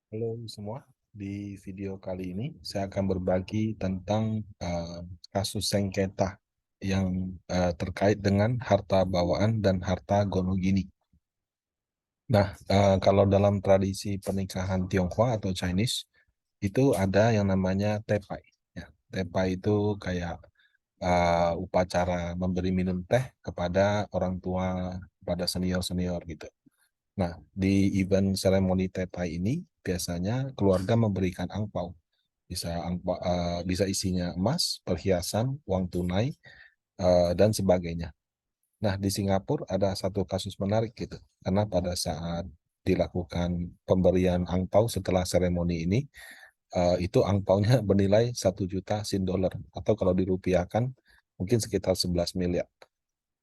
Halo semua, di video kali ini saya akan berbagi tentang kasus sengketa yang terkait dengan harta bawaan dan harta gonogini. Nah, kalau dalam tradisi pernikahan Tionghoa atau Chinese, itu ada yang namanya tepai. Ya, tepai itu kayak upacara memberi minum teh kepada orang tua, kepada senior-senior gitu. Nah, di event seremoni tepai ini biasanya keluarga memberikan angpau. Bisa isinya emas, perhiasan, uang tunai, dan sebagainya. Nah, di Singapura ada satu kasus menarik gitu. Karena pada saat dilakukan pemberian angpau setelah seremoni ini, itu angpaunya bernilai 1 juta SGD atau kalau dirupiahkan mungkin sekitar 11 miliar.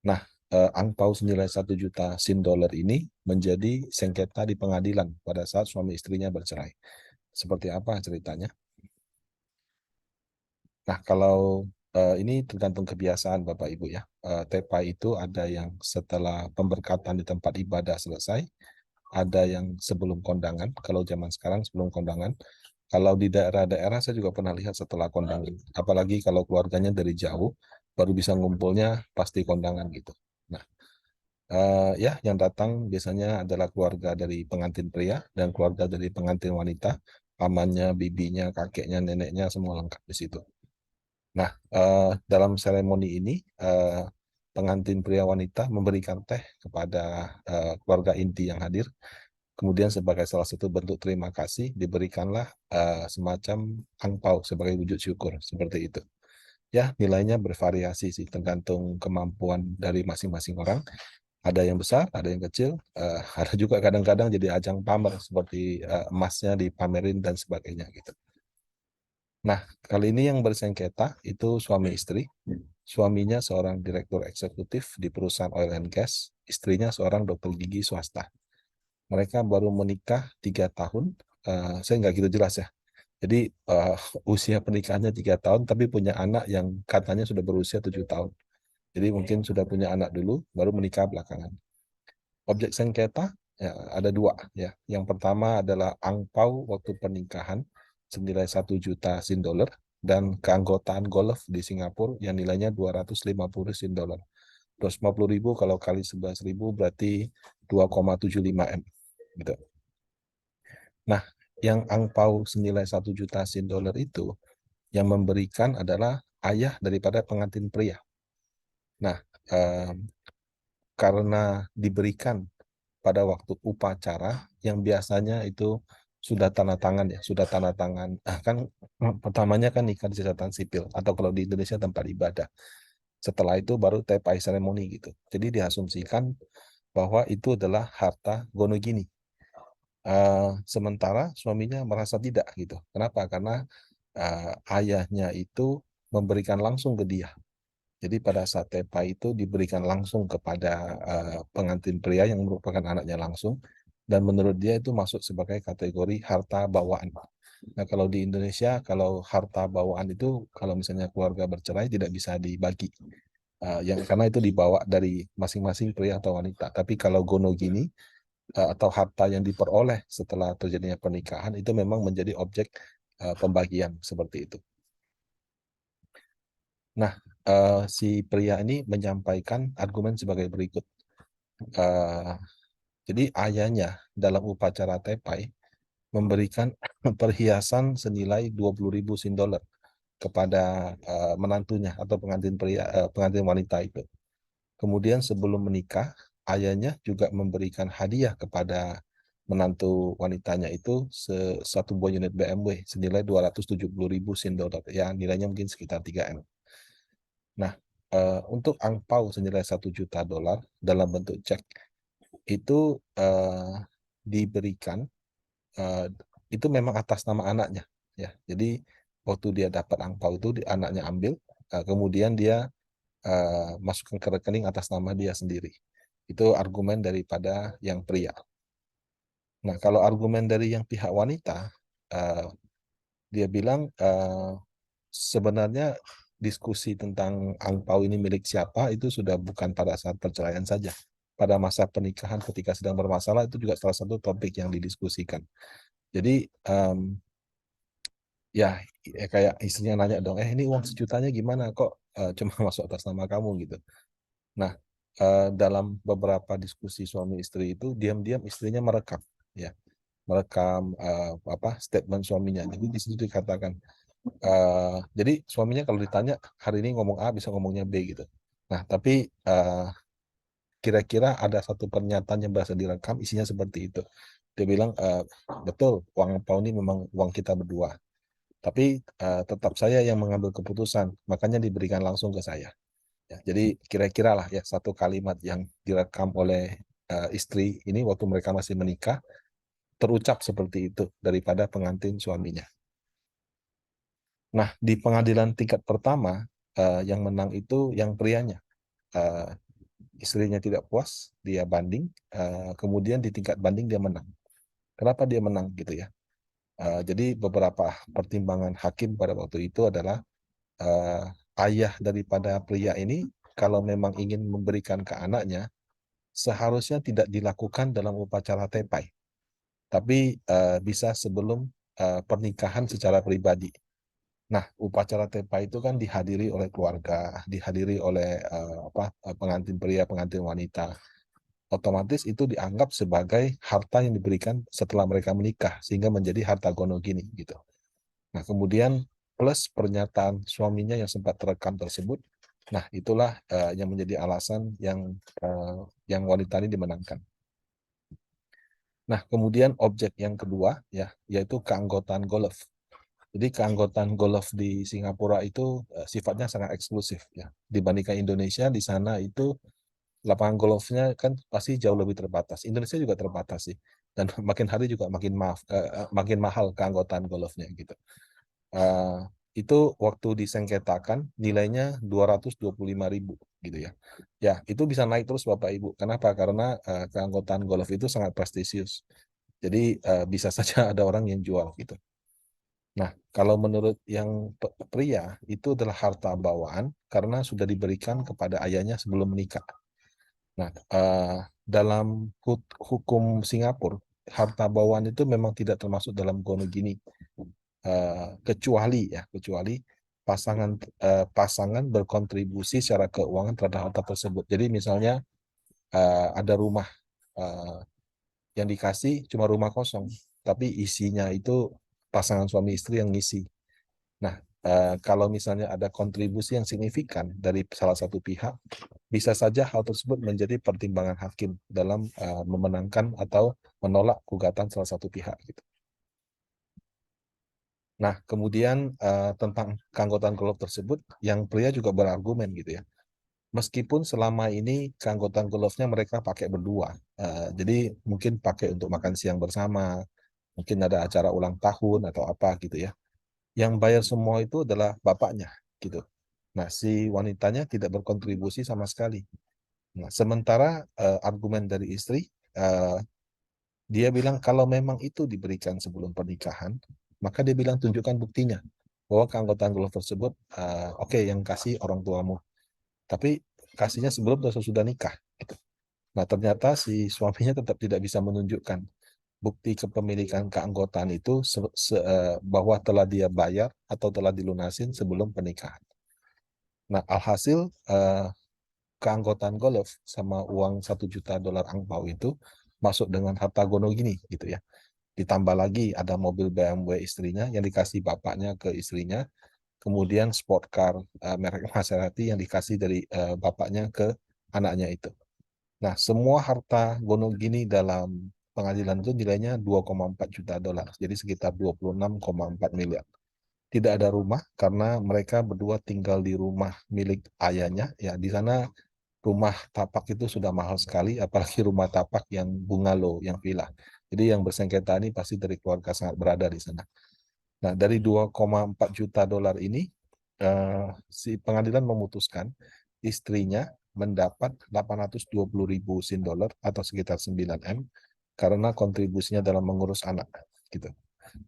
Nah, angpau senilai 1 juta SGD ini menjadi sengketa di pengadilan pada saat suami istrinya bercerai. Seperti apa ceritanya? Nah, kalau ini tergantung kebiasaan Bapak Ibu ya. TEPA itu ada yang setelah pemberkatan di tempat ibadah selesai, ada yang sebelum kondangan. Kalau zaman sekarang sebelum kondangan. Kalau di daerah-daerah saya juga pernah lihat setelah kondangan. Apalagi kalau keluarganya dari jauh, baru bisa ngumpulnya pasti kondangan gitu. Nah, ya, yang datang biasanya adalah keluarga dari pengantin pria dan keluarga dari pengantin wanita, pamannya, bibinya, kakeknya, neneknya, semua lengkap di situ. Nah, dalam seremoni ini, pengantin pria wanita memberikan teh kepada keluarga inti yang hadir. Kemudian sebagai salah satu bentuk terima kasih, diberikanlah semacam angpau sebagai wujud syukur, seperti itu. Ya, nilainya bervariasi sih, tergantung kemampuan dari masing-masing orang. Ada yang besar, ada yang kecil, ada juga kadang-kadang jadi ajang pamer seperti emasnya dipamerin dan sebagainya gitu. Nah, kali ini yang bersengketa itu suami istri. Suaminya seorang direktur eksekutif di perusahaan oil and gas, istrinya seorang dokter gigi swasta. Mereka baru menikah 3 tahun, saya nggak gitu jelas ya. Jadi usia pernikahannya 3 tahun, tapi punya anak yang katanya sudah berusia 7 tahun. Jadi mungkin sudah punya anak dulu, baru menikah belakangan. Objek sengketa ya, ada dua ya. Yang pertama adalah angpau waktu pernikahan senilai 1 juta SGD dan keanggotaan golf di Singapura yang nilainya 250 SGD. 250.000 kalau kali 11.000 berarti 2,75 M gitu. Nah, yang angpau senilai 1 juta SGD itu yang memberikan adalah ayah daripada pengantin pria. Nah, eh, karena diberikan pada waktu upacara yang biasanya itu sudah tanda tangan ya, sudah tanda tangan. Kan pertamanya kan nikah di catatan sipil atau kalau di Indonesia tempat ibadah. Setelah itu baru tepai seremoni gitu. Jadi diasumsikan bahwa itu adalah harta gonogini. Sementara suaminya merasa tidak gitu. Kenapa? Karena ayahnya itu memberikan langsung ke dia. Jadi pada saat tepa itu diberikan langsung kepada pengantin pria yang merupakan anaknya langsung, dan menurut dia itu masuk sebagai kategori harta bawaan. Nah, kalau di Indonesia, kalau harta bawaan itu kalau misalnya keluarga bercerai tidak bisa dibagi, yang karena itu dibawa dari masing-masing pria atau wanita. Tapi kalau gono gini atau harta yang diperoleh setelah terjadinya pernikahan itu memang menjadi objek pembagian seperti itu. Nah, si pria ini menyampaikan argumen sebagai berikut. Eh, jadi ayahnya dalam upacara tepai memberikan perhiasan senilai 20.000 SGD kepada menantunya atau pengantin wanita itu. Kemudian sebelum menikah, ayahnya juga memberikan hadiah kepada menantu wanitanya itu satu buah unit BMW senilai 270.000 SGD. Ya, nilainya mungkin sekitar 3 M. Nah, untuk angpau senilai 1 juta dolar dalam bentuk cek itu diberikan, eh, itu memang atas nama anaknya ya. Jadi waktu dia dapat angpau itu anaknya ambil, kemudian dia masukkan ke rekening atas nama dia sendiri. Itu argumen daripada yang pria. Nah, kalau argumen dari yang pihak wanita, eh, dia bilang sebenarnya diskusi tentang angpau ini milik siapa itu sudah bukan pada saat perceraian saja. Pada masa pernikahan ketika sedang bermasalah itu juga salah satu topik yang didiskusikan. Jadi ya kayak istrinya nanya dong, ini uang sejutanya gimana kok cuma masuk atas nama kamu gitu. Nah, dalam beberapa diskusi suami istri itu diam-diam istrinya merekam, ya, merekam apa statement suaminya. Jadi di situ dikatakan, jadi suaminya kalau ditanya hari ini ngomong A bisa ngomongnya B gitu. Nah, tapi kira-kira ada satu pernyataan yang berhasil direkam isinya seperti itu. Dia bilang, betul uang angpau ini memang uang kita berdua. Tapi tetap saya yang mengambil keputusan, makanya diberikan langsung ke saya. Ya, jadi kira-kira lah ya satu kalimat yang direkam oleh istri ini waktu mereka masih menikah, terucap seperti itu daripada pengantin suaminya. Nah, di pengadilan tingkat pertama, yang menang itu yang prianya. Eh, Istrinya tidak puas, dia banding, kemudian di tingkat banding dia menang. Kenapa dia menang gitu ya? Jadi beberapa pertimbangan hakim pada waktu itu adalah eh, ayah daripada pria ini kalau memang ingin memberikan ke anaknya seharusnya tidak dilakukan dalam upacara tepai, tapi bisa sebelum pernikahan secara pribadi. Nah, upacara tepai itu kan dihadiri oleh keluarga, dihadiri oleh pengantin pria, pengantin wanita. Otomatis itu dianggap sebagai harta yang diberikan setelah mereka menikah, sehingga menjadi harta gono gini gitu. Nah, kemudian plus pernyataan suaminya yang sempat terekam tersebut, nah itulah yang menjadi alasan yang wanita ini dimenangkan. Nah, kemudian objek yang kedua ya, yaitu keanggotaan golf. Jadi keanggotaan golf di Singapura itu sifatnya sangat eksklusif ya. Dibandingkan Indonesia, di sana itu lapangan golfnya kan pasti jauh lebih terbatas. Indonesia juga terbatas sih. Dan makin hari juga makin mahal keanggotaan golfnya gitu. Uh, itu waktu disengketakan nilainya 225.000 gitu ya. Ya, itu bisa naik terus Bapak Ibu. Kenapa? Karena keanggotaan golf itu sangat prestisius. Jadi bisa saja ada orang yang jual gitu. Nah, kalau menurut yang pria itu adalah harta bawaan karena sudah diberikan kepada ayahnya sebelum menikah. Nah, dalam hukum Singapura, harta bawaan itu memang tidak termasuk dalam gonogini, kecuali pasangan berkontribusi secara keuangan terhadap harta tersebut. Jadi misalnya ada rumah eh, yang dikasih cuma rumah kosong, tapi isinya itu pasangan suami istri yang ngisi. Nah, kalau misalnya ada kontribusi yang signifikan dari salah satu pihak, bisa saja hal tersebut menjadi pertimbangan hakim dalam memenangkan atau menolak gugatan salah satu pihak. Gitu. Nah, kemudian tentang keanggotaan golf tersebut, yang pria juga berargumen gitu ya. Meskipun selama ini keanggotaan golfnya mereka pakai berdua, jadi mungkin pakai untuk makan siang bersama, mungkin ada acara ulang tahun atau apa gitu ya. Yang bayar semua itu adalah bapaknya gitu. Nah, si wanitanya tidak berkontribusi sama sekali. Nah, sementara argumen dari istri, dia bilang kalau memang itu diberikan sebelum pernikahan, maka dia bilang tunjukkan buktinya bahwa keanggotaan golf tersebut, oke, yang kasih orang tuamu, tapi kasihnya sebelum atau sesudah nikah. Gitu. Nah, ternyata si suaminya tetap tidak bisa menunjukkan bukti kepemilikan keanggotaan itu bahwa telah dia bayar atau telah dilunasin sebelum pernikahan. Nah, alhasil keanggotaan golf sama uang 1 juta dolar angpau itu masuk dengan harta gono gini gitu ya. Ditambah lagi ada mobil BMW istrinya yang dikasih bapaknya ke istrinya, kemudian sport car merek Maserati yang dikasih dari bapaknya ke anaknya itu. Nah, semua harta gono gini dalam pengadilan itu nilainya 2,4 juta dolar, jadi sekitar 26,4 miliar. Tidak ada rumah karena mereka berdua tinggal di rumah milik ayahnya. Ya, di sana rumah tapak itu sudah mahal sekali, apalagi rumah tapak yang bungalow, yang villa. Jadi yang bersengketa ini pasti dari keluarga sangat berada di sana. Nah, dari 2,4 juta dolar ini, si pengadilan memutuskan istrinya mendapat 820.000 sin dolar atau sekitar 9 M karena kontribusinya dalam mengurus anak. Gitu.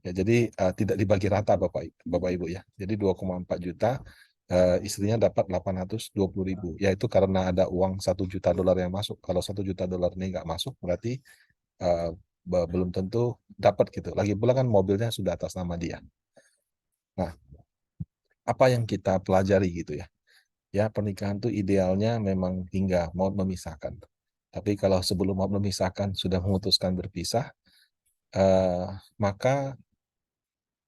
Ya, jadi tidak dibagi rata Bapak Ibu ya. Jadi 2,4 juta istrinya dapat 820.000. Yaitu karena ada uang 1 juta dolar yang masuk. Kalau 1 juta dolar ini nggak masuk berarti uh, belum tentu dapat gitu. Lagi pula kan mobilnya sudah atas nama dia. Nah, apa yang kita pelajari gitu ya? Ya, pernikahan itu idealnya memang hingga mau memisahkan. Tapi kalau sebelum mau memisahkan sudah memutuskan berpisah, maka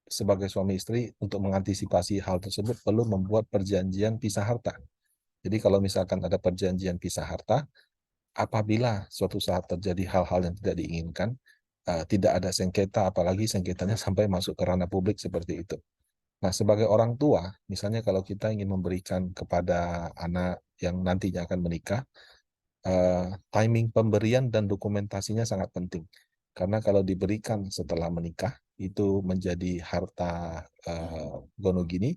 sebagai suami istri untuk mengantisipasi hal tersebut perlu membuat perjanjian pisah harta. Jadi kalau misalkan ada perjanjian pisah harta, apabila suatu saat terjadi hal-hal yang tidak diinginkan, tidak ada sengketa, apalagi sengketanya sampai masuk ke ranah publik seperti itu. Nah, sebagai orang tua, misalnya kalau kita ingin memberikan kepada anak yang nantinya akan menikah, timing pemberian dan dokumentasinya sangat penting. Karena kalau diberikan setelah menikah, itu menjadi harta gonogini,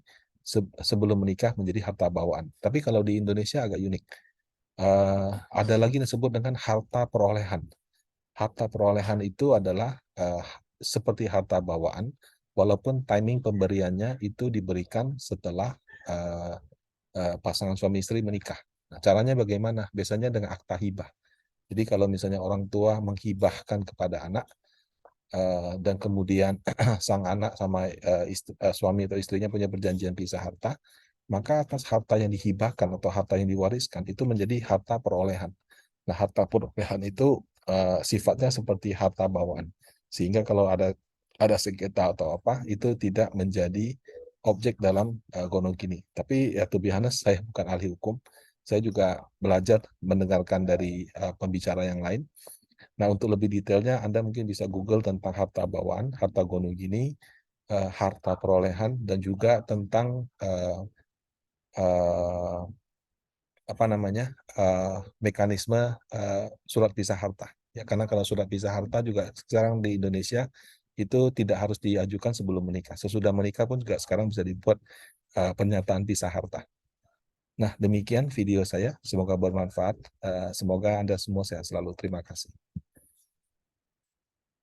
sebelum menikah menjadi harta bawaan. Tapi kalau di Indonesia agak unik. Ada lagi yang disebut dengan harta perolehan. Harta perolehan itu adalah seperti harta bawaan, walaupun timing pemberiannya itu diberikan setelah uh, pasangan suami istri menikah. Nah, caranya bagaimana? Biasanya dengan akta hibah. Jadi kalau misalnya orang tua menghibahkan kepada anak, dan kemudian sang anak sama suami atau istrinya punya perjanjian pisah harta, maka atas harta yang dihibahkan atau harta yang diwariskan itu menjadi harta perolehan. Nah, harta perolehan itu sifatnya seperti harta bawaan, sehingga kalau ada sengketa atau apa itu tidak menjadi objek dalam gonogini. Tapi ya to be honest, saya bukan ahli hukum, saya juga belajar mendengarkan dari pembicara yang lain. Nah, untuk lebih detailnya Anda mungkin bisa Google tentang harta bawaan, harta gonogini, harta perolehan, dan juga tentang uh, apa namanya mekanisme surat pisah harta. Ya, karena kalau surat pisah harta juga sekarang di Indonesia itu tidak harus diajukan sebelum menikah. Sesudah menikah pun juga sekarang bisa dibuat pernyataan pisah harta. Nah, demikian video saya. Semoga bermanfaat. Semoga Anda semua sehat selalu. Terima kasih.